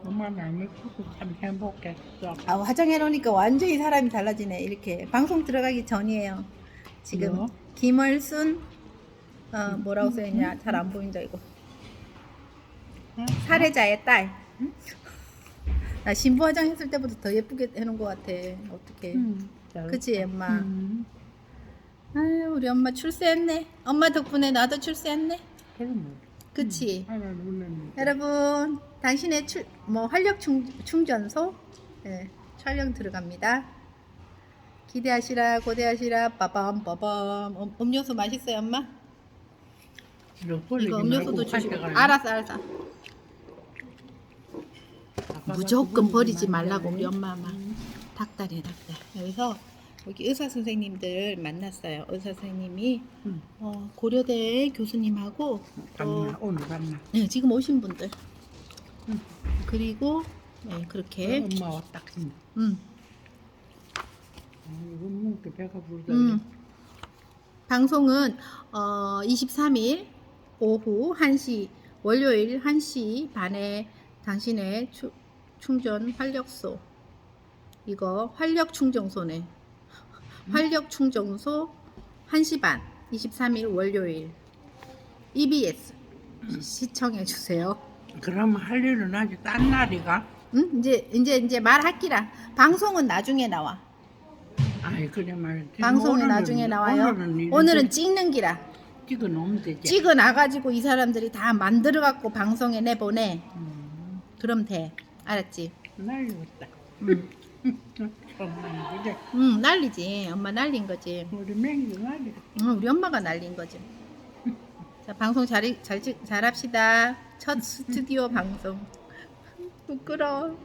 엄마는 안 먹고 참 행복했어. 아, 화장해 놓으니까 완전히 사람이 달라지네. 이렇게 방송 들어가기 전이에요. 지금 뭐? 김얼순 뭐라고 써있냐? 잘 안 보인다 이거. 사례자의 딸. 응? 나 신부 화장했을 때보다 더 예쁘게 해놓은 것 같아. 어떡해. 잘했다. 그치 엄마. 아유 우리 엄마 출세했네. 엄마 덕분에 나도 출세했네. 그럼 그치. 하나 놀랐네. 여러분 당신의 활력 충전소 촬영 들어갑니다. 기대하시라 고대하시라 빠밤 빠밤. 음료수 맛있어요 엄마? 이거 음료수도 주시고. 알았어. 무조건 버리지 말라고 우리 엄마 닭다리. 여기서 여기 의사 선생님들 만났어요. 의사 선생님이 고려대 교수님하고 봤나? 오늘 봤나? 네, 지금 오신 분들. 그리고 그렇게 엄마 왔다. 이거 먹게 배가 부르다. 방송은 23일 오후 1시 월요일 1시 반에 당신의 충전 활력소 이거 활력 충전소네. 활력 충전소 1시 반 23일 월요일 EBS 시청해 주세요. 그러면 할 일은 아직 딴 날이가? 응? 이제 말할기라. 방송은 나중에 나와. 아이 그래 말이지. 방송이 나중에 나와요. 오늘은 찍는 기라. 찍어 놓으면 되지. 찍어 놔가지고 이 사람들이 다 만들어 갖고 방송에 내보내. 그럼 돼. 알았지? 날리겠다. 정말 그래. 난리지. 엄마 날린 거지. 우리 맹이 날리겠다. 우리 엄마가 날린 거지. 자, 방송 잘합시다. 첫 스튜디오 방송. 부끄러워.